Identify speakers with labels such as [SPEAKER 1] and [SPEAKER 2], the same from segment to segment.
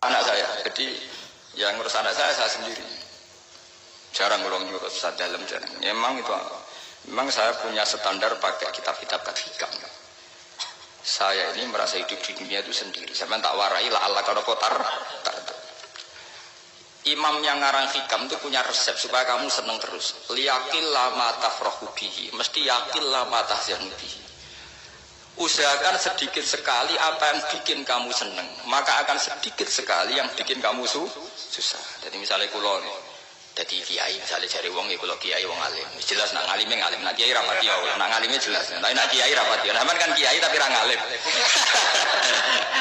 [SPEAKER 1] anak saya. Jadi yang ngurus anak saya sendiri. Jarang ngurung ngurus Ustaz dalam jarang. Memang itu, memang saya punya standar pakai kitab-kitab hikam. Saya ini merasa hidup di dunia itu sendiri. Saya tak warai lah Allah kalau kotar. Imam yang ngarang hikam itu punya resep supaya kamu senang terus. Liyakil lama tafrahu bihi, mesti yakil lama tahzanu bihi. Usahakan sedikit sekali apa yang bikin kamu senang, maka akan sedikit sekali yang bikin kamu susah. Jadi misalnya kulo jadi kiai, misalnya cari wong ya kulo kiai wong alim. Jelas nak ngalim ngalim, nak kiai rapat ya, nak ngalimnya jelas. Tapi nak kiai rapat ya, namun kan kiai tapi ra ngalim.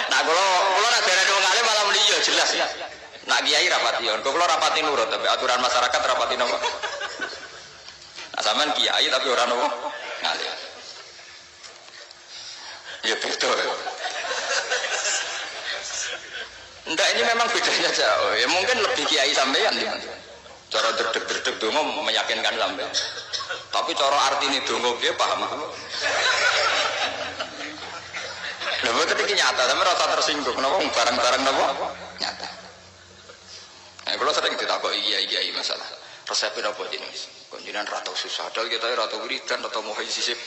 [SPEAKER 1] Nah kulo nak dari wong alim malah muni ya jelas ya. Nak kiai rapati, kalau rapati nurut, tapi aturan masyarakat rapati nopo. Nah, sampean kiai tapi orang nopo ngalir. Ya betul. Enggak, ini memang bedanya jauh. Ya mungkin lebih kiai sampean di mana. Cara derdek dongo meyakinkan sampean. Tapi cara artine dongo piye paham aku. Lha betul iki nyata, sampe rasa tersinggung. Napa barang-barang napa? Nyata. Nah, kalau sering ditakoki kiai masalah resepnya apa jenis? Konjinan rata susah, padahal kita rata wiridan atau muhaisisip.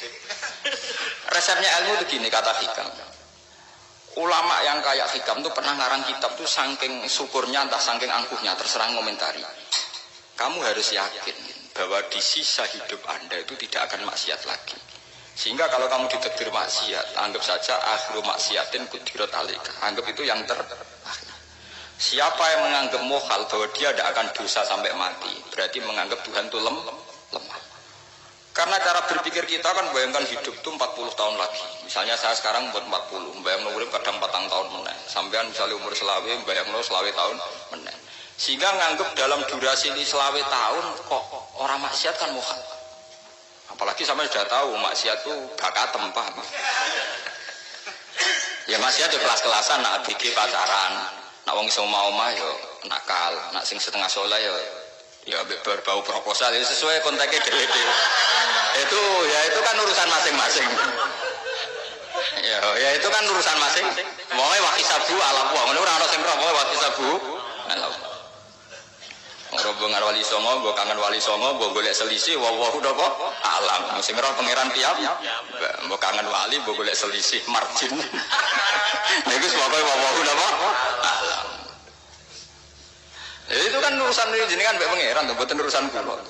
[SPEAKER 1] Resepnya ilmu itu gini kata hikam. Ulama yang kayak hikam itu pernah ngarang kitab tuh saking syukurnya entah saking angkuhnya terserah ngomentari. Kamu harus yakin bahwa di sisa hidup Anda itu tidak akan maksiat lagi. Sehingga kalau kamu ditakdir maksiat, anggap saja akhiru maksiatin kudirat alika. Anggap itu yang terakhir. Siapa yang menganggap mohal bahwa dia tidak akan dosa sampai mati, berarti menganggap Tuhan itu lemah. Karena cara berpikir kita kan bayangkan hidup itu 40 tahun lagi. Misalnya saya sekarang buat 40, bayangkan umur kadang 4 tahun meneh. Sampean misalnya umur selawe, bayangkan selawe tahun meneh. Sehingga menganggap dalam durasi ini selawe tahun kok orang maksiat kan mohal. Apalagi sampai sudah tahu maksiat itu bakatem, paham? Ya maksiat itu kelas-kelasan, nak ABG pacaran. Nak wong iso omah yo nakal, nak sing setengah soleh ya berbau proposal ya sesuai konteksnya dhewe-dhewe. Itu kan urusan masing-masing. Ya itu kan urusan masing. Moe wa hisabu ala wa. Ngono ora ono sing roh wa hisabu ala. Rombongan wali songo, mbok kangen wali songo, mbok golek selisih wa napa alam. Sing roh pangeran piyam. Mbok kangen wali, mbok golek selisih margin. Niku pokoke wa napa alam. Ya, itu kan urusan jenengan mbek pangeran, mboten urusan kula.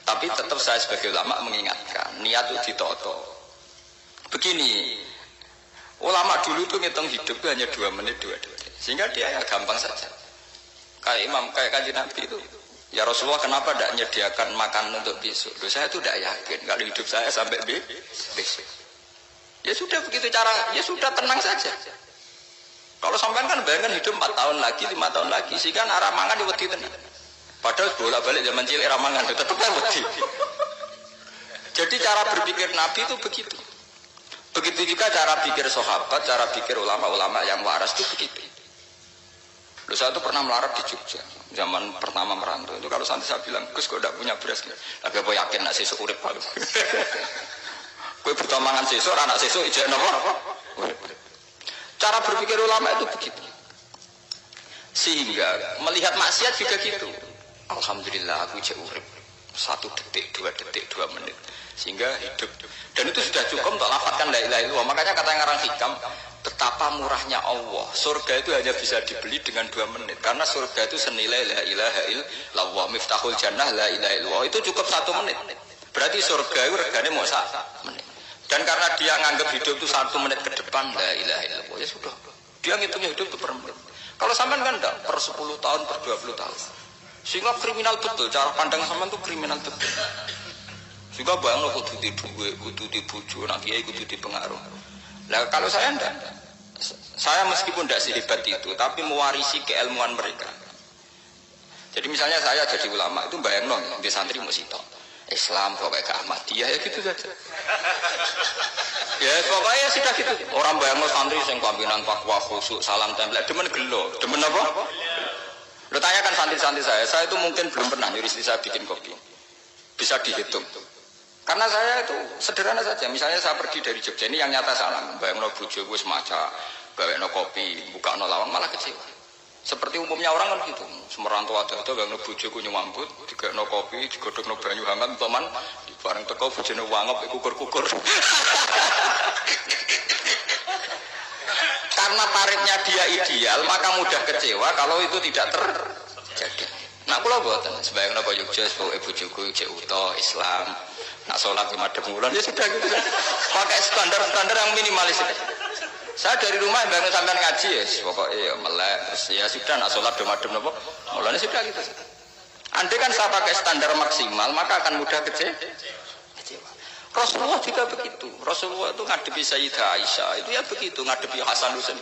[SPEAKER 1] Tapi tetap saya sebagai ulama mengingatkan, niat itu ditoto. Begini, ulama dulu tuh ngitung hidup itu hanya 2 menit 2 detik. Sehingga dia ya gampang saja. Kayak imam, kayak kanjeng Nabi itu. Ya Rasulullah kenapa tidak menyediakan makan untuk besok? Loh, saya itu tidak yakin kalau hidup saya sampai besok. Ya sudah begitu cara, ya sudah tenang saja. Kalau sampean kan bayangkan hidup 4 tahun lagi, 5 tahun lagi, sehingga arah mangan di wedi tenan. Padahal bolak-balik zaman cilik arah mangan tetap wedi. Jadi cara berpikir Nabi itu begitu. Begitu juga cara pikir sahabat, cara pikir ulama-ulama yang waras itu begitu. Loh, saya itu pernah melarat di Jogja, zaman pertama merantau. Itu kalau santri saya bilang, Gus kok tidak punya beras? Tapi apa yakin nak sesuk urip baru? Kue butuh mangan sesuk, anak sesuk ijek nopo? Cara berpikir ulama itu begitu. Sehingga melihat maksiat juga gitu. Alhamdulillah aku ijek urip 1 detik, 2 detik, 2 menit. Sehingga hidup. Dan itu sudah cukup untuk lafadzkan la ilaha illallah. Makanya kata yang ngarang hikam, betapa murahnya Allah. Surga itu hanya bisa dibeli dengan 2 menit. Karena surga itu senilai la ilaha illallah. Miftahul jannah la ilaha illallah. Itu cukup 1 menit. Berarti surga itu regane mau 1 menit. Dan karena dia nganggap hidup itu 1 menit ke depan la ilaha illallah, ya sudah. Dia ngitungnya hidup itu per menit. Kalau sampean kan enggak, per 10 tahun, per 20 tahun. Sehingga kriminal betul. Cara pandang sampean itu kriminal betul. Juga bayang kudu di duwe, kudu di bojo, nak kiai kudu di pengaruh. Nah kalau saya enggak, saya meskipun tidak sehebat itu, tapi mewarisi keilmuan mereka. Jadi misalnya saya jadi ulama itu bayang dong, di santri musito, Islam pokoknya ke Ahmadiyah ya gitu saja. Ya pokoknya sudah gitu. Orang bayang santri yang pimpinan takwa khusyuk, salam tempel, demen gelo, demen apa? Lo tanyakan santri-santri saya itu mungkin belum pernah nyuri istri saya bikin kopi, bisa dihitung. Karena saya itu sederhana saja. Misalnya saya pergi dari Jogja ini yang nyata salah. Bayangno bojo gue semaca, gawe no kopi, buka no lawang malah kecewa. Seperti umumnya orang kan gitu. Semerantau ada gak bojoku nyuambut, digekno kopi, digodhogno banyu hangat, teman bareng teko bojone wangep kukur-kukur. Karena tarifnya dia ideal, maka mudah kecewa kalau itu tidak terjadi. Nak kula boten sebayang napa Jogja pokoke bojoku jek uta Islam. Nak sholat di madhep wulan ya sudah gitu. Pakai standar-standar yang minimalis. Saya dari rumah bangun sampai ngaji ya, pokoknya ya melek, ya sudah nak sholat di madhep napa. Mulane sudah gitu. Andai kan saya pakai standar maksimal, maka akan mudah kecewa. Rasulullah juga begitu. Rasulullah itu ngadepi Sayyidah Aisyah itu ya begitu, ngadepi Hasan Husain.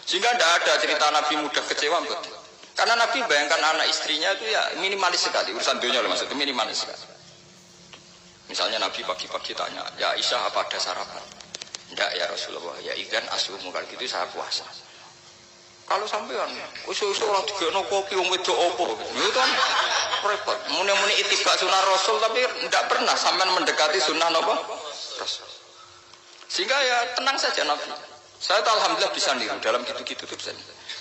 [SPEAKER 1] Sehingga tidak ada cerita Nabi mudah kecewa, betul. Karena Nabi bayangkan anak istrinya itu ya minimalis sekali, urusan dunia loh maksudnya minimalis sekali. Misalnya Nabi pagi-pagi tanya, ya Aisyah apa ada sarapan? Tidak ya Rasulullah, ya ikan asumu kalau gitu saya puasa. Kalau sampean, usul-usul orang digekno kopi wong wedok opo, itu kan repot. Muni-muni itibak sunnah Rasul tapi tidak pernah sampean mendekati sunnah apa? Rasul. Sehingga ya tenang saja Nabi. Saya tahu alhamdulillah bisa niru dalam gitu-gitu tuh bisa.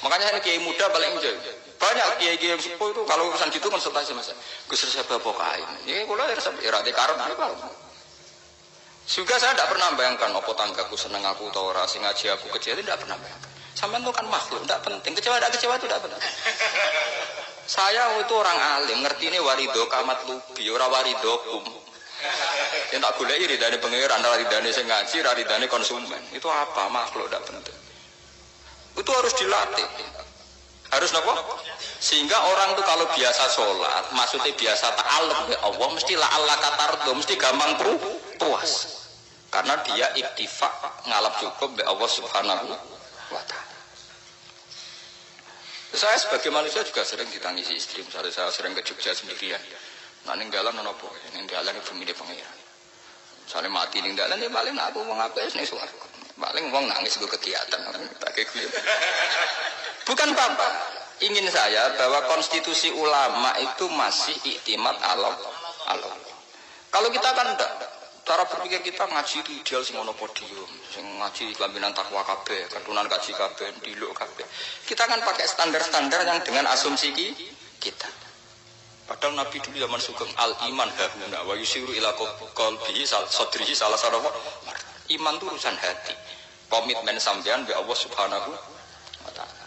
[SPEAKER 1] Makanya ini kiai muda paling enjoy. Banyak kiai-kiai yang sepuh itu kalau urusan gitu konsultasi sama saya. Gus resep apa kain? Ya kalau resep irate karep apa? Juga saya tidak pernah bayangkan apa tanggaku seneng aku atau ora sing ngaji aku kecil tidak pernah bayangkan. Sampean itu kan makhluk, tidak penting. Kecewa tidak kecewa itu tidak penting. Saya itu orang alim, ngerti ini warido kamat lubi, ora waridokum. Yang tak goleki ridane pangeran, ridane sing ngaji, ridane konsumen. Itu apa? Makhluk tidak penting. Itu harus dilatih. Harus apa? Sehingga orang itu kalau biasa sholat, maksudnya biasa ta'alluq be Allah, mesti la'alla katardo, mesti gampang puas. Karena dia iktifak ngalap cukup be Allah Subhanahu wa ta'ala. Saya sebagai manusia juga sering ditangisi istri. Misalnya saya sering ke Jogja sendirian. Nah ninggalan apa? Ninggalan ibu milih pangeran. Misalnya mati ninggalan ya paling aku mau ngapain nih suara. Paling uang nangis gue kegiatan. Bukan apa. Ingin saya bahwa konstitusi ulama itu masih iktimat Allah. Kalau kita kan enggak. Cara berpikir kita ngaji itu ideal sing ono podium, sing ngaji kelambinan takwa kabeh, kadunan kaji kabeh, diluk kabeh. Kita kan pakai standar-standar yang dengan asumsi kita. Padahal Nabi dulu zaman sugeng al iman hahuna wa yusiru ila qalbihi sadrihi salah satu iman itu urusan hati. Komitmen sampean be Allah Subhanahu wa taala.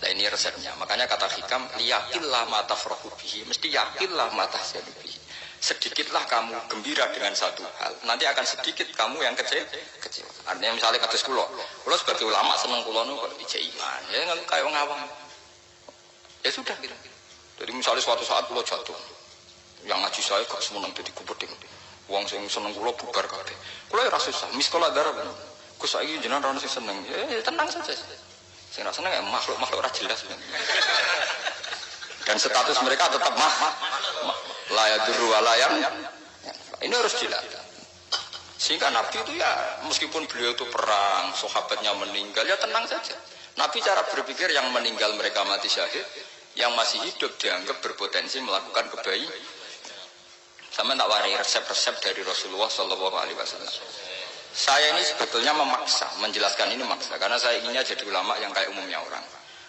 [SPEAKER 1] Nah ini resepnya. Makanya kata hikam liyaqillah ma tafrahu bihi, mesti yaqillah ma tahzanu bihi. Sedikitlah kamu gembira dengan satu hal, nanti akan sedikit kamu yang kecewa. Artinya misalnya kata kulo sebagai ulama seneng kulo nu kok ijek iman, ya nggak kayak orang awam. Ya sudah gitu. Jadi misalnya suatu saat kulo jatuh, yang ngaji saya gak semenang jadi kubeding. Uang sing seneng kulo bubar kabeh. Kulo ya rasa susah, miskola darah bener. Gus saiki jenengan orang sing seneng, ya tenang saja. Sing rasa seneng ya makhluk ora jelas. Dan status mereka tetap layak duru walayam. Ini harus dilatih. Sehingga Nabi itu ya meskipun beliau itu perang, sahabatnya meninggal ya tenang saja. Nabi cara berpikir yang meninggal mereka mati syahid, yang masih hidup dianggap berpotensi melakukan kebaikan. Sama tak warai resep-resep dari Rasulullah Shallallahu Alaihi Wasallam. Saya ini sebetulnya memaksa, menjelaskan ini memaksa karena saya inginnya jadi ulama yang kayak umumnya orang.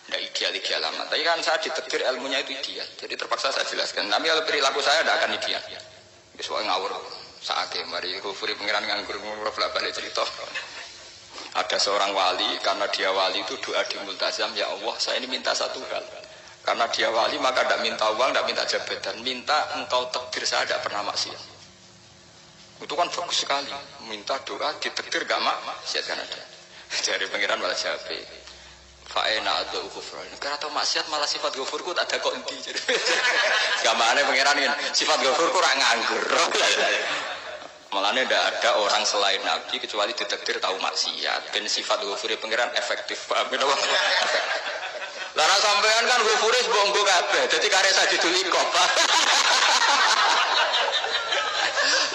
[SPEAKER 1] Tidak ideal amat. Tapi kan saya ditekdir ilmunya itu ideal. Jadi terpaksa saya jelaskan. Tapi kalau perilaku saya tidak akan ideal. Soalnya ngawur. Saatnya mari kufuri pengiran nganggur balik cerita. Ada seorang wali karena dia wali itu doa di multazam, ya Allah saya ini minta satu hal. Karena dia wali maka tidak minta uang, tidak minta jabatan, minta engkau takdir saya tidak pernah maksiat. Itu kan bagus sekali. Minta doa ditakdir gak maksiat karena dia. Dari pengiran malah jawab. Fa'ena adzau ghufran. Karena tahu maksiat malah sifat ghafurku tak ada kok endi. Gamane pangeran kan sifat ghafurku ora nganggur. Malahnya tidak ada orang selain Nabi kecuali ditakdir tahu maksiat. Ben sifat ghafure pangeran efektif. Paham ya? Lah sampean kan ghafure mbok kabeh. Dadi karya Sajidul Iqab.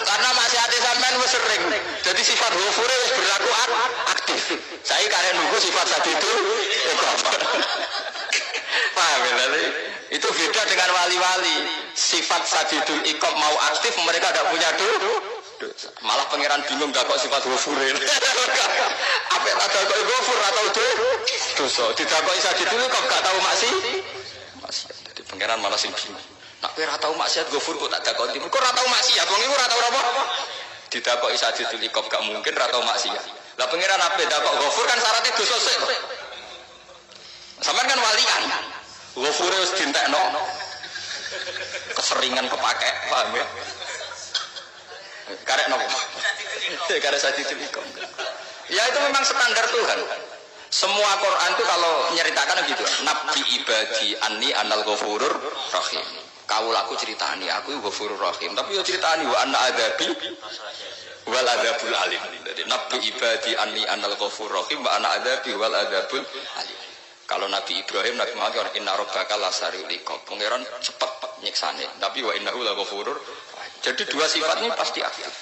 [SPEAKER 1] Karena maksiate sampean wis sering. Jadi sifat ghafure wis berlaku aktif. Saya karya nunggu sifat Sajidul Iqab. Paham ya? Itu beda dengan wali-wali. Sifat Sajidul Iqab mau aktif mereka tidak punya Malah pangeran bingung gak kok sifat ghafure. Apa tak kok ghafur atau dosa. Ditakoki saja dulu kok gak tahu maksiat. Jadi pangeran malah sing bingung. Nak kowe ora tau maksiat ghafur kok tak takoki. Kok ora tau maksiat wong iku ora tau apa? Ditakoki saja dulu kok gak mungkin ora tau maksiat. Lah pangeran apa takok ghafur kan syaratnya dosa sik. Sampeyan kan walian. Ghafure wis dientekno. Keseringan kepake, paham ya? Karek nopo? Karek saja dilikom. Ya itu memang standar Tuhan. Semua Quran itu kalau nyeritakan gitu. Nabi ibadi anni anal ghafurur rahim. Kaulaku ceritani aku ghafurur rahim. Tapi yo ceritani wa anna adabi wal adabul alim. Jadi nabi ibadi anni anal ghafurur rahim wa anna adabi wal adabul alim. Kalau Nabi Ibrahim, Nabi Muhammad inna rabbaka lasariul iqab. Pangeran cepat nyiksane, tapi wa innahu laghafurur. Jadi dua sifat ini pasti aktif.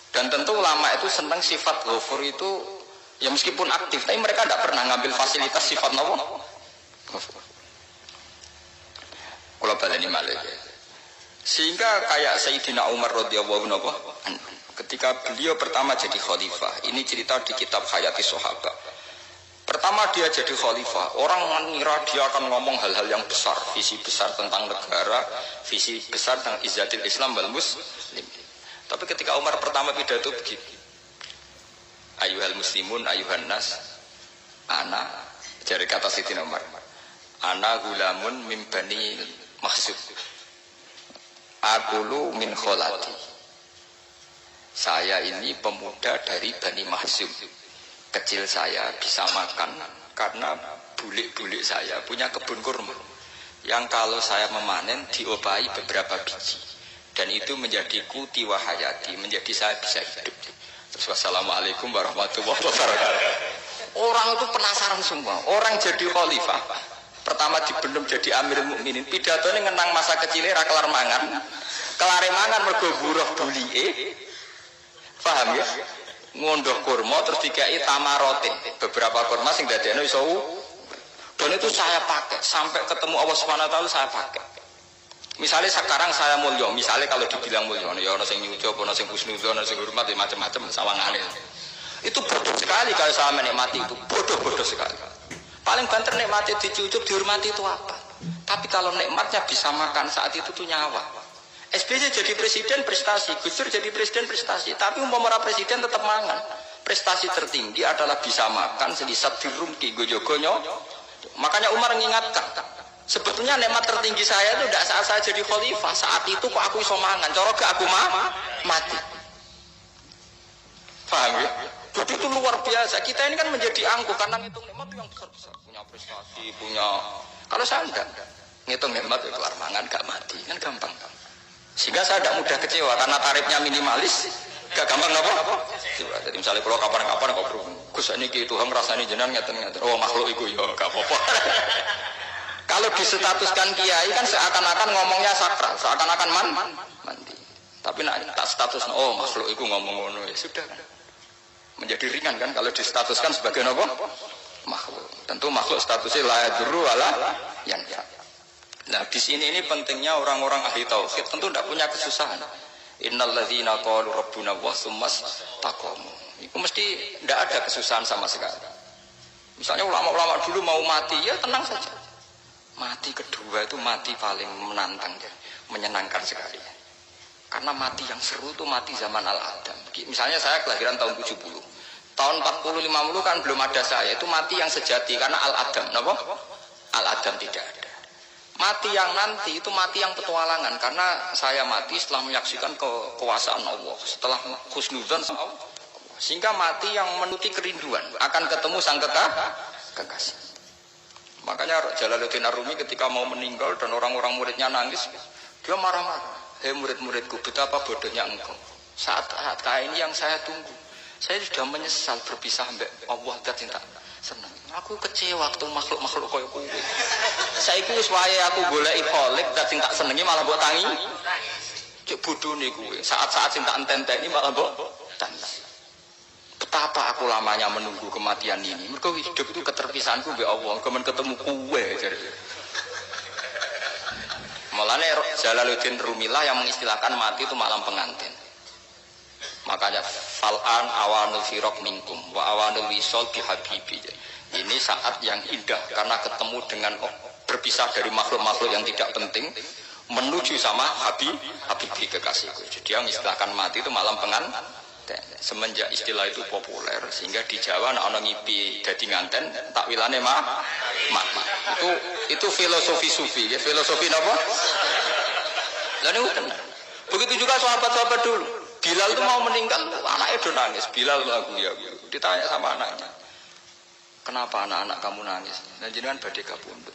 [SPEAKER 1] Dan tentu ulama itu senang sifat ghafur itu ya meskipun aktif, tapi mereka tidak pernah ngambil fasilitas sifat nawa. Ghafur. Kalau baleni malih. Sehingga kayak Sayyidina Umar radhiyallahu anhu ketika beliau pertama jadi khalifah, ini cerita di kitab Hayati Sahabat. Pertama dia jadi khalifah, orang mengira dia akan ngomong hal-hal yang besar, visi besar tentang negara, visi besar tentang izzatil Islam wal muslim. Tapi ketika Umar pertama pidato begitu, ayuhal muslimun ayuhan nas, ana, dari kata Sayyidina Umar, ana gulamun min bani Makhzum, akulu min kholati. Saya ini pemuda dari Bani Makhzum. Kecil saya bisa makan karena bulik-bulik saya punya kebun kurma yang kalau saya memanen diobahi beberapa biji dan itu menjadi kuti wahayati, menjadi saya bisa hidup. Terus wassalamualaikum warahmatullahi wabarakatuh. Orang itu penasaran semua. Orang jadi khalifah pertama dibelum jadi amirul mukminin pidatonya ngenang masa kecilnya ra kelar mangan kelare mangan mergo buruh bulike, paham ya? Ngondoh kurma terus dikai tamarote beberapa kurma sing dadekno iso dan itu saya pakai sampai ketemu Allah Subhanahu wa taala saya pakai. Misalnya sekarang saya mulya, misalnya kalau dibilang mulya ya ana sing nyucup, ana sing husnudzon, ana sing hormat macam-macam sawangane. Itu bodoh sekali kalau saya menikmati itu, bodoh sekali. Paling banter nikmati dicucup, dihormati itu apa? Tapi kalau nikmatnya bisa makan saat itu tuh nyawa. SBY jadi presiden prestasi, Gus Dur jadi presiden prestasi, tapi umpama presiden tetap mangan. Prestasi tertinggi adalah bisa makan sedisat dirumki gojogonyo. Makanya Umar mengingatkan, sebetulnya nikmat tertinggi saya itu tidak saat saya jadi khalifah, saat itu kok aku iso mangan, cara gak aku mati. Paham ya? Jadi itu luar biasa. Kita ini kan menjadi angkuh karena ngitung nikmat itu yang besar-besar, punya prestasi, punya. Kalau saya enggak ngitung nikmat itu kelar mangan gak mati, kan gampang. Sehingga saya tidak mudah kecewa karena tarifnya minimalis, gak gampang apa? Jadi misalnya kalau kapan-kapan kok bro, Gus ini Tuhan rasanya jenengan ngeten-ngeten, oh makhluk itu ya gak apa-apa. Kalau disetatuskan kiai kan seakan-akan ngomongnya sakral, seakan-akan mandi. Tapi nak tak status, oh makhluk itu ngomong ngono ya sudah kan. Menjadi ringan kan kalau distatuskan sebagai apa? Makhluk. Tentu makhluk statusnya la yadurru wala yanfa. Nah di sini ini pentingnya orang-orang ahli tauhid tentu tidak punya kesusahan. Innal ladzina qalu rabbuna wa tsummas taqamu. Itu mesti tidak ada kesusahan sama sekali. Misalnya ulama-ulama dulu mau mati ya tenang saja. Mati kedua itu mati paling menantang, menyenangkan sekali. Karena mati yang seru itu mati zaman Al-Adam. Misalnya saya kelahiran tahun 70. Tahun 40-50 kan belum ada saya. Itu mati yang sejati karena Al-Adam. Kenapa? Al-Adam tidak ada. Mati yang nanti itu mati yang petualangan karena saya mati setelah menyaksikan kekuasaan Allah, setelah husnudzon sehingga mati yang menuti kerinduan akan ketemu sang kekasih. Makanya Jalaluddin Ar-Rumi ketika mau meninggal dan orang-orang muridnya nangis, dia marah-marah. Hei murid-muridku, betapa bodohnya engkau. Saat kayak ini yang saya tunggu. Saya sudah menyesal berpisah sampai Allah dan cinta. Senang. Aku kecewa waktu makhluk-makhluk koyo kuwi. Saiki wis wayahe aku goleki kholik dan sing tak senengi malah mbok tangi. Cek bodhone kuwi. Saat-saat sing tak enteni malah mbok tanda. Betapa aku lamanya menunggu kematian ini. Mergo hidup itu keterpisahanku mbek Allah, kemen ketemu kowe jare. Mulane Jalaluddin Rumilah yang mengistilahkan mati itu malam pengantin. Makanya fal'an awanul firaq minkum wa awanul wisol bihabibi. Ini saat yang indah karena ketemu dengan berpisah dari makhluk-makhluk yang tidak penting menuju sama habibi kekasihku. Jadi yang istilahkan mati itu malam pengantin. Semenjak istilah itu populer sehingga di Jawa ana ngipi dadi nganten takwilane mati. Itu filosofi sufi ya, filosofi napa? Lah niku benar. Begitu juga sahabat-sahabat dulu. Bilal itu mau meninggal, anaknya udah nangis. Bilal lagu ya, ditanya sama anaknya, kenapa anak-anak kamu nangis? Dan jenengan badhe kapundhut.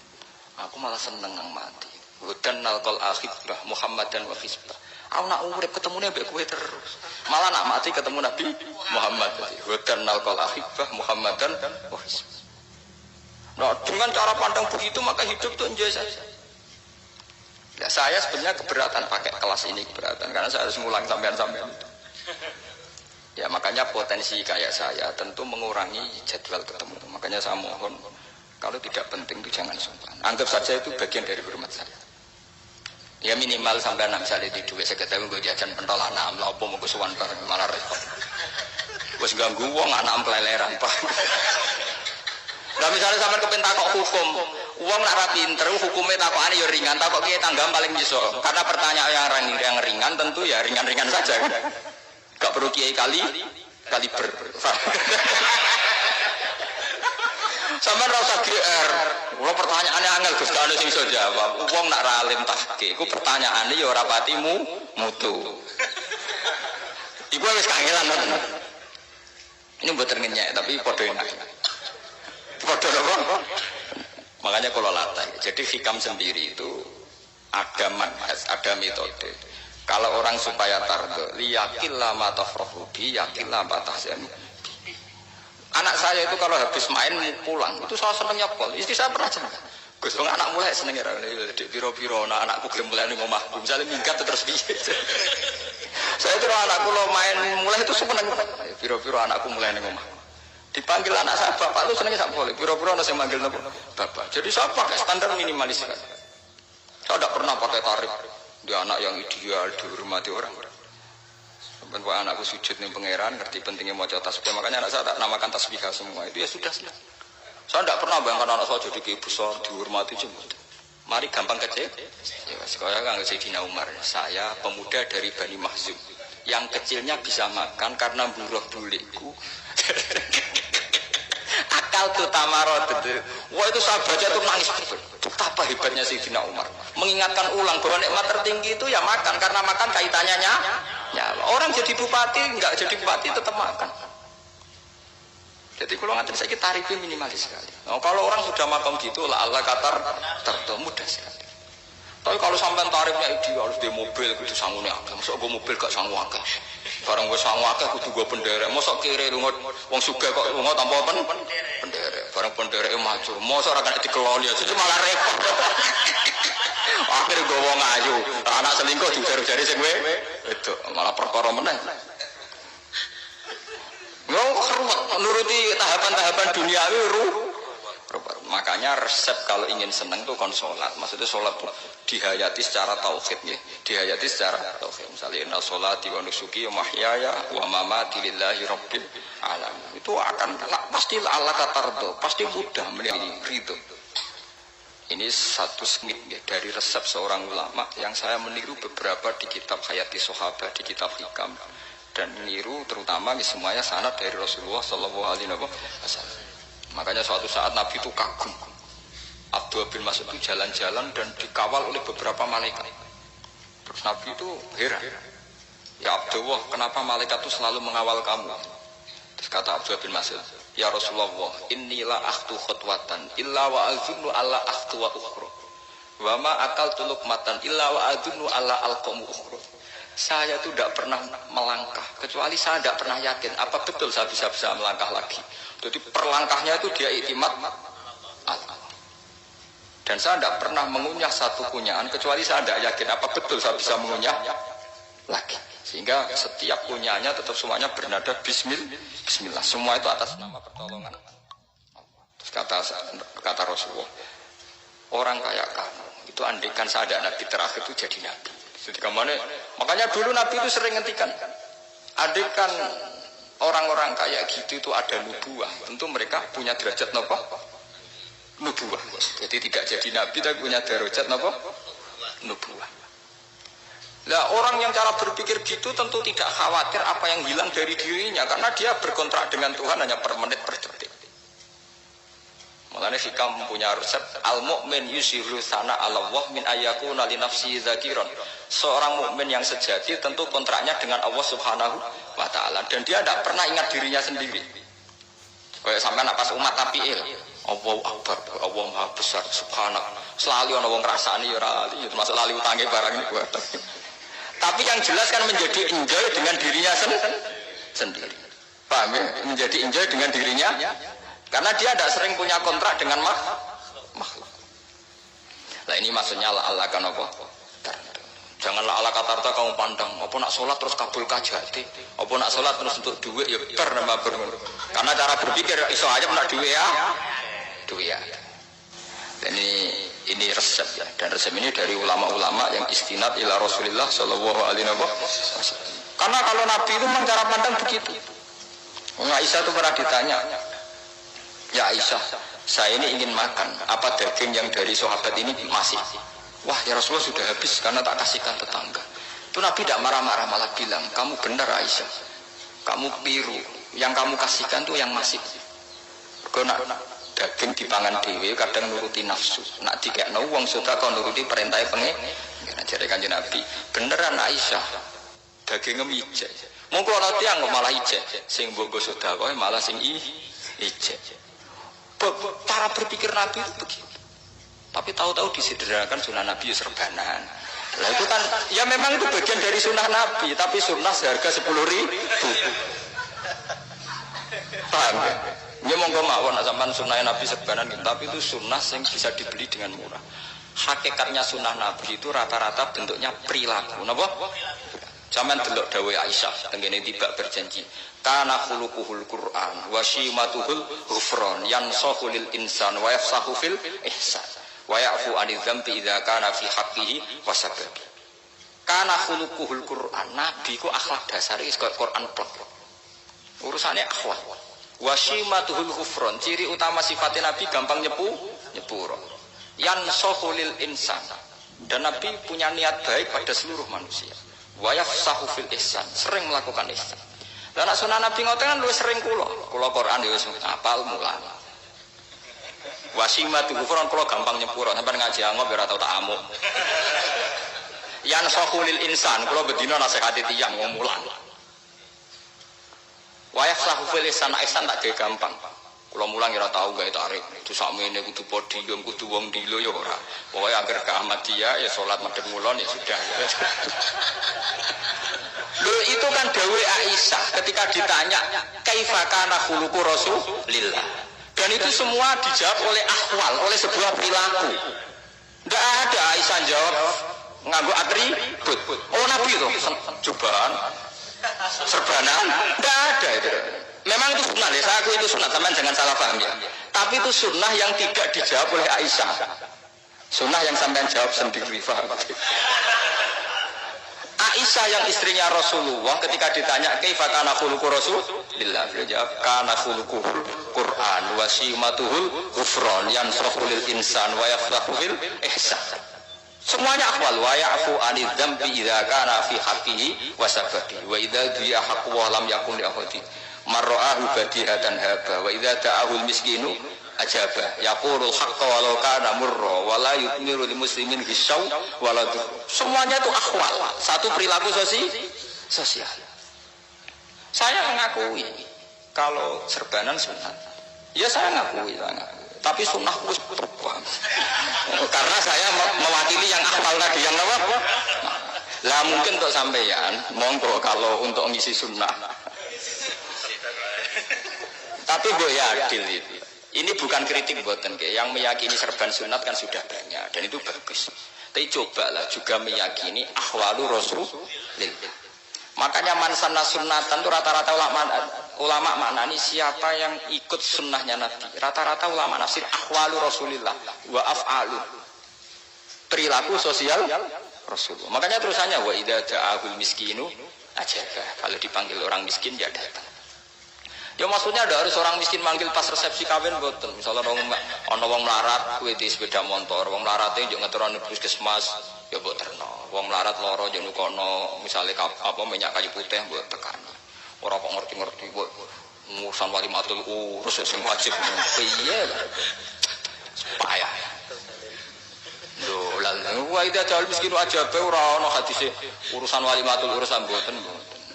[SPEAKER 1] Aku malah seneng nang mati. Hudan nalqal akhibah Muhammadan wa hizbah. Aku nak urip ketemune mbek kowe terus. Malah nak mati ketemu Nabi Muhammad. Hudan nalqal akhibah Muhammadan wa hizbah. Nah, dengan cara pandang begitu maka hidup itu enjoy saja. Ya, saya sebenarnya keberatan pakai kelas ini, keberatan karena saya harus ngulang sampean-sampean itu. Ya makanya potensi kayak saya tentu mengurangi jadwal ketemu. Makanya saya mohon kalau tidak penting itu jangan sungkan. Anggap saja itu bagian dari hormat saya. Ya minimal sampai anak misalnya di duit sekitar gue jajan pentolan anak apa mau kesuwan bareng malah repot. Wes ganggu wong anak peleleran pak. Nah misalnya sampai kepentak kok hukum. Uang nak rapi pinter, hukumnya takokane ya ringan, takok kiye tanggam paling iso. Karena pertanyaan yang ringan tentu ya ringan-ringan saja. Gak perlu kiai kaliber. Sampeyan ora usah GR. Kalau pertanyaannya angel Gus Kano sing iso jawab. Uang nak ra alim tahke, iku pertanyaane ya ora pati mutu. Iku wis kangelan. Ini mboten ngenyek tapi padha enak. Padha apa? Makanya kalau latih, jadi hikam sendiri itu ada manhaj, ada metode. Kalau orang supaya tardo, liyakillah matafrohubi, yakillah matahsen. Anak saya itu kalau habis main pulang, itu saya senengnya pol. Istri saya pernah cerita, Gus, anak mulai senengnya di biro-biro, anakku belum mulai di rumahku, misalnya minggat terus biasa. Saya itu anakku lo main mulai itu seneng, biro-biro anakku mulai di rumah. Dipanggil anak saya bapak itu senangnya tak boleh. Pura-pura ada yang manggil bapak. Jadi saya pakai standar minimalis. Saya tidak pernah pakai tarif. Dia anak yang ideal, dihormati orang. Sampai anakku sujud nih pangeran, ngerti pentingnya mau tasbih. Makanya anak saya tak namakan tasbih semua. Itu ya sudah. Saya tidak pernah bayangkan anak saya jadi kayak besar, dihormati jemput. Mari gampang kecil. Ya, sekolah kan Sayyidina Umar. Saya pemuda dari Bani Mahzum. Yang kecilnya bisa makan karena buruh buliku. Akal tuh tamarot itu. Wah itu sahabatnya tuh nangis betul. Betapa hebatnya Sayyidina Umar. Mengingatkan ulang bahwa nikmat tertinggi itu ya makan karena makan kaitannya ya. Orang jadi bupati enggak jadi bupati tetap makan. Jadi kalau ngantar saya tarifnya minimalis sekali. Nah, kalau orang sudah makan gitu lah Allah katar tertentu mudah sekali. Tapi kalau sampai tarifnya ideal harus di mobil kudu sangune akeh. Mosok gue mobil gak sangu akeh. Barang gue sangu akeh kudu gue penderek. Mosok kiri lunga wong sugih kok lunga tanpa penderek. Barang pendereke maju. Mosok ora kena dikeloni aja malah repot. Akhire gue wong ayu. Anak selingkuh dijar-jari sing itu malah perkara meneh. Yo ruwet nuruti tahapan-tahapan duniawi Makanya resep kalau ingin seneng tuh kon sholat. Maksudnya sholat dihayati secara tauhid ya. Dihayati secara tauhid. Misalnya inna sholati wa nusuki wa mahyaya wa mamati lillahi rabbil alamin. Itu akan pasti Allah katardo, pasti mudah menjadi ridho. Ini satu semit ya, dari resep seorang ulama yang saya meniru beberapa di kitab Hayati Sahabat, di kitab Hikam, dan meniru terutama semuanya sanad dari Rasulullah Shallallahu Alaihi Wasallam. Makanya suatu saat Nabi itu kagum. Abdullah bin Mas'ud itu jalan-jalan dan dikawal oleh beberapa malaikat. Terus Nabi itu heran. Ya Abdullah, kenapa malaikat itu selalu mengawal kamu? Terus kata Abdullah bin Mas'ud, ya Rasulullah, inilah akhtu khutwatan illa wa azunnu alla akhtu wa ukhra. Wa ma akaltu luqmatan illa wa azunnu alla alqamu ukhra. Saya itu tidak pernah melangkah kecuali saya tidak pernah yakin apa betul saya bisa melangkah lagi. Jadi perlangkahnya itu dia iktimat Allah. Dan saya tidak pernah mengunyah satu kunyahan kecuali saya tidak yakin apa betul saya bisa mengunyah lagi. Sehingga setiap kunyahannya tetap semuanya bernada Bismillah. Semua itu atas nama pertolongan. Terus kata Rasulullah, orang kayak kamu itu andaikan saya ada nabi terakhir itu jadi nabi. Jadi kemana? Makanya dulu Nabi itu sering ngentikan, Andai kan orang-orang kayak gitu itu ada nubuah, tentu mereka punya derajat nopo? Nubuah. Jadi tidak jadi nabi tapi punya derajat nopo? Nubuah. Nah, orang yang cara berpikir gitu tentu tidak khawatir apa yang hilang dari dirinya karena dia berkontrak dengan Tuhan hanya per menit per detik. Makanya hikam punya resep al-mu'min yusiru sana Allah min ayakuna li nafsi dzakiron. Seorang mukmin yang sejati tentu kontraknya dengan Allah Subhanahu wa taala dan dia tidak pernah ingat dirinya sendiri. Kayak sampean pas umat tapiil, Allahu Akbar, Allah Maha Besar, subhanallah. Selalu ana wong ngrasani ya ora lali, termasuk lali utange barang ini kuwi. Tapi yang jelas kan menjadi enjoy dengan dirinya sendiri. Paham ya? Menjadi enjoy dengan dirinya karena dia tidak sering punya kontrak dengan makhluk. Nah ini maksudnya Allah kan apa? Janganlah Allah kata kamu pandang, apa nak sholat terus kabul kajati, apa nak sholat terus untuk duit ya nama bermur. Karena cara berpikir iso aja nak duit ya. Dan ini resep ya, dan resep ini dari ulama-ulama yang istinad ila Rasulullah Shallallahu Alaihi Wasallam. Karena kalau Nabi itu memang cara pandang begitu. Aisyah itu pernah ditanya, ya Aisyah, saya ini ingin makan, apa daging yang dari sahabat ini masih? Wah ya Rasulullah sudah habis karena tak kasihkan tetangga. Itu Nabi tidak marah-marah malah bilang, kamu benar Aisyah, kamu biru, yang kamu kasihkan tuh yang masih. Karena daging dipangan dewe kadang nuruti nafsu. Nak dikekno wong sedekah nuruti perintah pengen. Jare Kanjeng Nabi, beneran Aisyah. Dagingnya ijek. Mongko ana tiyang malah ijek. Sing mbok sedekah malah sing ijek. Cara berpikir Nabi itu begitu. Tapi tahu-tahu disederhanakan sunnah Nabi serbanan. Lah itu kan ya memang itu bagian dari sunnah Nabi, tapi sunnah seharga 10.000. Paham ya? Ya monggo mawon sampean sunnah Nabi serbanan gitu, tapi itu sunnah yang bisa dibeli dengan murah. Hakikatnya sunnah Nabi itu rata-rata bentuknya perilaku. Napa? Sampeyan delok dawuh Aisyah tengene tiba berjanji. Kana khuluquhul Qur'an wa shimatuhul ghufran yansahu lil insan wa yafsahu fil ihsan wa ya'fu 'anil dzambi idza kana fi haqqihi wa sababi. Kana khuluquhul Qur'an, Nabi ku akhlak dasare wis kaya Quran plek. Urusane akhlak. Wa shimatuhul ghufran, ciri utama sifatnya Nabi gampang nyepuro. Yansahu lil insan. Dan Nabi punya niat baik pada seluruh manusia. Wa yafsahu fil ihsan, sering melakukan ihsan. Lah nek sunah Nabi ngoten kan luwih sering kula Quran ya wis hafal mulang. Wasimatu Quran kula gampang nyepuro, sampeyan ngaji angop ora tau tak amuk. Yan sahulil insan kula bedina nasihati tiyang wong mulang. Wa yafsahu fil ihsan tak gampang. Kula mulang ora tau gawe tarik. Itu sakmene kudu podium, kudu wong dilo ya ora. Pokoke angger ke Ahmadiyah ya salat madhep ngulon ya sudah. Loh, itu kan dawuh Aisyah ketika ditanya kaifa kana khuluqu Rasulillah. Dan itu semua dijawab oleh ahwal, oleh sebuah perilaku. Enggak ada Aisyah jawab nganggo atribut. Oh Nabi itu jubahan, serbanan, enggak ada itu. Memang itu sunnah ya, saya akui itu sunnah, teman jangan salah paham ya. Tapi itu sunnah yang tidak dijawab oleh Aisyah. Sunnah yang sampean jawab sendiri, paham? Aisyah yang istrinya Rasulullah ketika ditanya kaifa kana khuluqu Rasulillah, beliau jawab kana khuluquhul Qur'an wa simatuhul ghufran yansahu lil insan wa yafrahu fil ihsan. Semuanya akwal wa ya'fu 'anil dzambi idza kana fi haqqihi wa sababi wa idza dhiya haqqu wa lam yakun li ahadi marra'ahu badihatan haba wa idza ta'ahul miskinu ajaba yaqulul haqqa walau kana murra wa la yu'miru lil muslimin hisaw wala. Semuanya itu akhwal, satu perilaku sosial. Saya mengakui kalau serbanan sunat. Ya saya ngakui. Tapi sunnah wis berubah. Karena saya mewakili yang akhwal tadi yang apa? Lah mungkin untuk sampeyan monggo kalau untuk ngisi sunnah. Tapi gue ya adil itu. Ini bukan kritik buatan yang meyakini serban sunat kan sudah banyak dan itu bagus. Tapi cobalah juga meyakini ahwalu Rasulillah. Makanya mansana sunnatan itu rata-rata ulama maknani siapa yang ikut sunnahnya Nabi. Rata-rata ulama nafsir ahwalu Rasulillah wa af'alu. Perilaku sosial Rasulullah. Makanya terusannya wa idza da'ahul miskinu aja. Kalau dipanggil orang miskin ya datang. Ya maksudnya ada harus orang miskin manggil pas resepsi kawin boten. Misalnya ono wong melarat kuwi di sepeda motor, wong melarate yo ngeturane puskesmas ya mbok terno. Wong melarat loro yo nukono misale apa minyak kayu putih mbok tekani. Ora kok ngerti-ngerti mbok ngurusan walimatul urus sing wajib piye lho. Supaya lho lalu wa idza jal miskin wajib ora ono hadise urusan walimatul urusan mboten.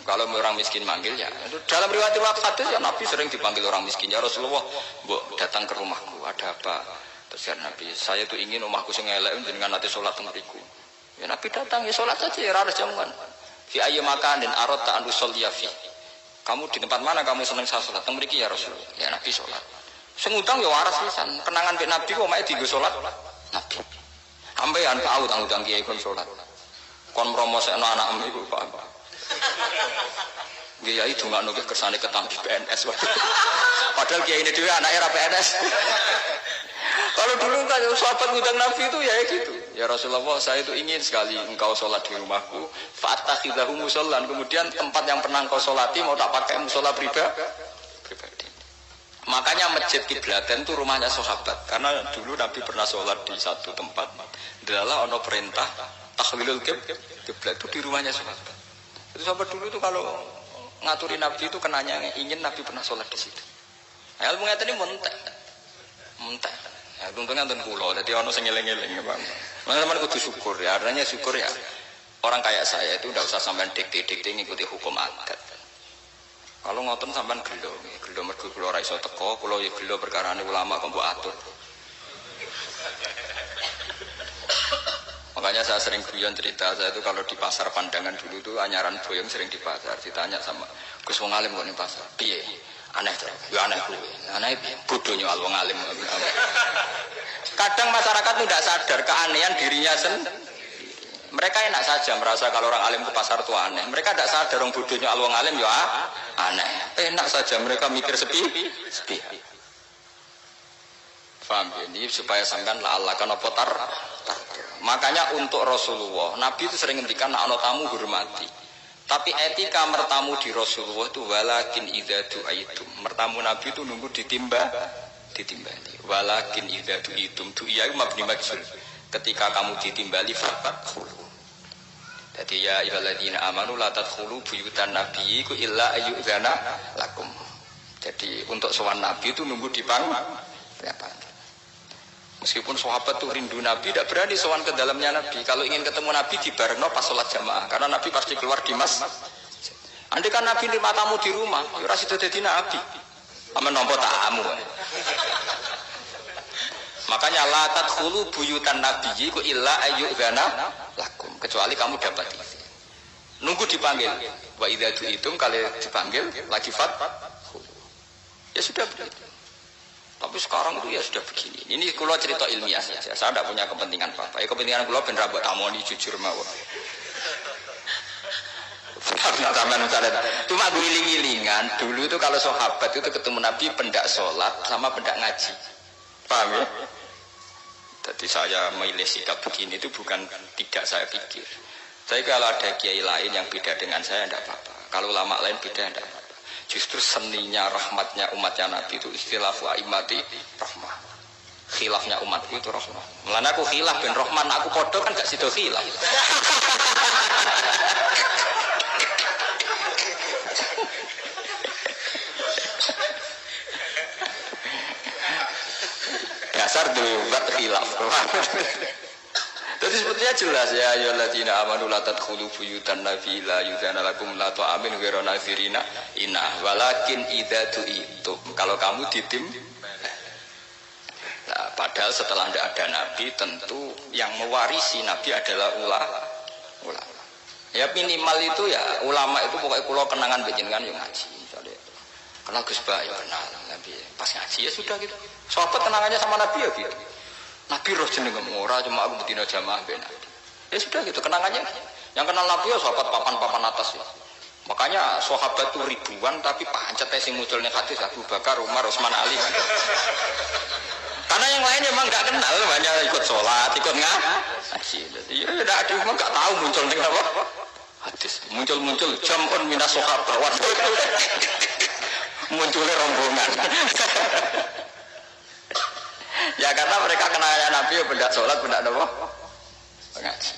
[SPEAKER 1] Kalau orang miskin manggil ya, dalam riwayat hadis ya Nabi sering dipanggil orang miskin. Ya Rasulullah, mbok datang ke rumahku, ada apa? Terus ya Nabi, saya tuh ingin rumahku sing elek jenengan nanti sholat temeriku. Ya Nabi datang ya sholat saja ya harus jamuan. Fi ayyi makanin aradta an usolliya fi. Kamu di tempat mana kamu seneng saya sholat? Temriki ya Rasulullah. Ya Nabi sholat. Sing utang ya waras pisan. Kenangan mbek Nabi kok mae dienggo sholat Nabi. Ambean tahu utang kiai kon sholat. Kon promosekno anakmu iku Pak. Kiai itu nggak nunggu kersane ketampi PNS. Padahal kiai ini juga anak era PNS. Kalau dulu kan sahabat ngundang Nabi itu ya gitu. Ya Rasulullah, saya itu ingin sekali engkau sholat di rumahku. Fatakhidahu musollan. Kemudian tempat yang pernah engkau sholati mau tak pakai musola pribadi. Makanya masjid Kiblaten itu rumahnya sahabat. Karena dulu Nabi pernah sholat di satu tempat. Adalah ono perintah tahlilul kiblat itu di rumahnya sahabat. Itu sahabat dulu itu kalau ngaturi Nabi itu kenanya ingin Nabi pernah sholat di situ. Ilmu ngeten ini mentek. Ya untungnya nonton pulau. Jadi ono sing eling-eling ya Pak. Teman-teman kudu syukur ya. Artinya syukur ya. Orang kayak saya itu tidak usah sampean dikte-dikte ngikuti hukum adat. Kalau ngoten sampean gelo mergo kula ora iso teko, kula ya gelo perkarane ulama kok mbok atur. Makanya saya sering guyon cerita, saya itu kalau di pasar Pandangan dulu itu anyaran boyong sering di pasar, ditanya sama Gus wong alim kok ning pasar. Piye? Aneh to. Ya aneh kuwi. Aneh piye? Bodohnya wong alim. Kadang masyarakat itu tidak sadar keanehan dirinya sendiri. Mereka enak saja merasa kalau orang alim ke pasar itu aneh. Mereka tidak sadar orang bodohnya wong alim ya aneh. Enak saja mereka mikir sepi. Paham ini supaya sampean la Allah kana potar. Makanya untuk Rasulullah, Nabi itu sering ngendikan nek ana tamu hormati. Tapi etika mertamu di Rasulullah itu walakin idza du'aitum. Mertamu Nabi itu nunggu ditimbali. Walakin idza du'itum du'iya mabni majhul. Ketika kamu ditimbali faqul. Jadi ya ayyuhalladzina amanu la tadkhulu buyutan nabiyyi illa ayyudzana lakum. Jadi untuk sowan Nabi itu nunggu dipanggil. Meskipun sahabat tuh rindu Nabi, tidak berani sowan ke dalamnya Nabi. Kalau ingin ketemu Nabi di barengno pas sholat jamaah, karena Nabi pasti keluar di masjid. Andai kan Nabi nerima tamu di rumah, ya ora sida dadi Nabi. Amen nampa tamu. Makanya la tadkhulu buyutan nabiyyi ku illa ayyudzana lakum, kecuali kamu dapat izin. Nunggu dipanggil. Wa idza du'itum kalau dipanggil lagi fat. Ya sudah begitu. Tapi sekarang itu ya sudah begini. Ini kalau cerita ilmiah saja. Saya tidak punya kepentingan apa-apa. Ya kepentingan kalau ben rabot amoni jujur mawon. Cuma guling-gilingan. Dulu itu kalau sahabat itu ketemu Nabi pendak sholat sama pendak ngaji. Paham ya? Jadi saya memilih sikap begini itu bukan tidak saya pikir. Tapi kalau ada kiai lain yang beda dengan saya tidak apa-apa. Kalau ulama lain beda tidak apa-apa. Justru seninya rahmatnya umatnya Nabi itu istilafu aimati rahmah. Khilafnya umatku itu rahmah. Mulane aku khilaf ben rahman aku padha kan gak sida khilaf. Dasar debat khilaf. Jadi sebetulnya jelas ya ayyuhalladzina amanu la tadkhulu buyutan nabi la yudzana lakum la ta'amin ghairu nazirina inna walakin idza tu'itum. Kalau kamu ditim. Nah, padahal setelah tidak ada nabi tentu yang mewarisi nabi adalah ulama. Ya minimal itu ya ulama itu pokoknya kula kenangan panjenengan yo ngaji misalnya. Kenal Gus Ba ya kenal nabi. Pas ngaji ya sudah gitu. Sahabat kenangannya sama nabi ya gitu. Nabi roh jeneng ora cuma aku betina jamaah ben Nabi. Ya sudah gitu kenangannya. Yang kenal Nabi ya sahabat papan-papan atas ya. Makanya sahabat itu ribuan tapi pancet sing munculnya hadis Abu Bakar, Umar, Utsman, Ali kan. Karena yang lain memang enggak kenal, hanya ikut sholat, ikut ngaji. Jadi ya enggak ada memang enggak tahu muncul ning apa. Hadis. hadis. Muncul-muncul jamun minas sahabat. Munculnya rombongan. Ya karena mereka kenalnya Nabi benda sholat, benda apa? Pengaji.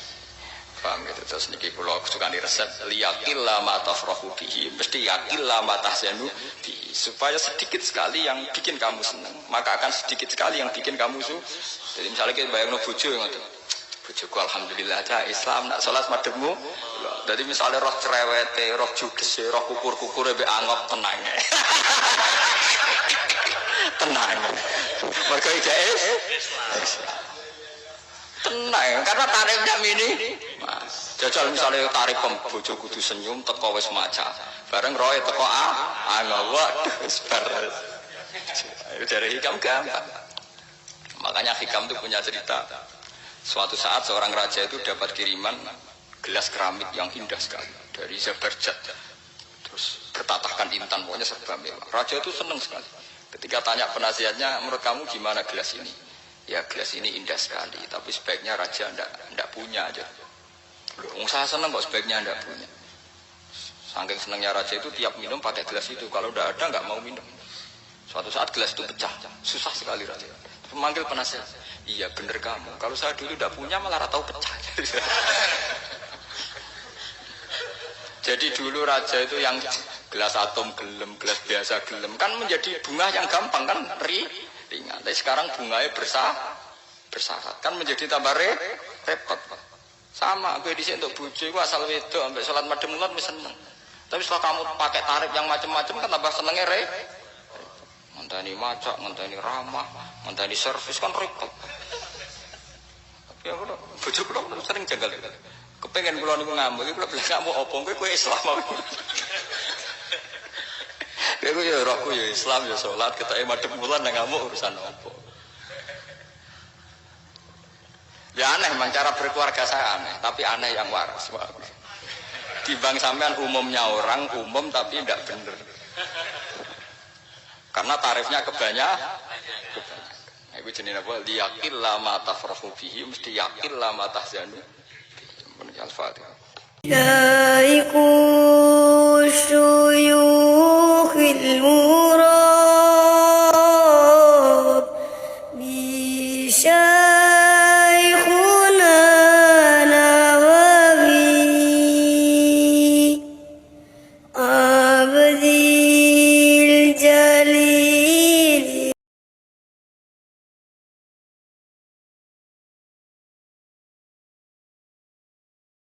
[SPEAKER 1] Paham gitu. Terus niki kula sukani resep liyaqilla ma tafrahu bihi, mesti yaqilla ma tahzanu bihi, supaya sedikit sekali yang bikin kamu senang, maka akan sedikit sekali yang bikin kamu Jadi misalnya kita bayangno bojo ngoten. Bojoku alhamdulillah aja Islam nak salat madhepmu. Jadi misalnya roh cerewete, roh jugese, roh kukur-kukure mbek angop tenang. Tenang. Mergo ijazah tenang, karena tarifnya mini. Jajal misalnya tarif bojo kudu senyum teko wis maca. Bareng roe teko waduh wis bar. Dari hikam gampang. Makanya hikam itu punya cerita. Suatu saat seorang raja itu dapat kiriman gelas keramik yang indah sekali dari Zabarjat. Terus bertatahkan intan, pokoknya serba mewah. Raja itu senang sekali. Ketika tanya penasihatnya, menurut kamu gimana gelas ini? Ya gelas ini indah sekali, tapi sebaiknya raja ndak punya aja. Loh, saya senang kok sebaiknya ndak punya. Saking senangnya raja itu tiap minum pakai gelas itu, kalau ndak ada nggak mau minum. Suatu saat gelas itu pecah, susah sekali raja. Memanggil penasihat, iya bener kamu. Kalau saya dulu ndak punya malah tahu pecah. Jadi dulu raja itu yang gelas atom gelem, gelas biasa gelem, kan menjadi bunga yang gampang kan ringan. Tapi sekarang bunganya bersyarat kan menjadi tambah repot. Sama gue di sini untuk bojo gue asal wedok sampai sholat madem mulat wis seneng. Tapi setelah kamu pakai tarif yang macam-macam kan tambah senengnya ngenteni macak, ngenteni ramah, ngenteni servis kan repot. Tapi aku bojo kula sering janggal. Kepengen kula niku ngamuk, iki kula bilang ngamuk apa kowe Islam apa. Kowe ya rohku ya Islam ya salat ketake madhep bulan nang ngamuk urusan apa. Ya aneh memang cara berkeluarga saya aneh, tapi aneh yang waras. Dibang sampean umumnya orang umum tapi tidak bener. Karena tarifnya kebanyakan. Iku jenenge apa? Liyaqil la ma tafrahu bihi, mesti yaqil la ma tahzanu. Al-Fatihah.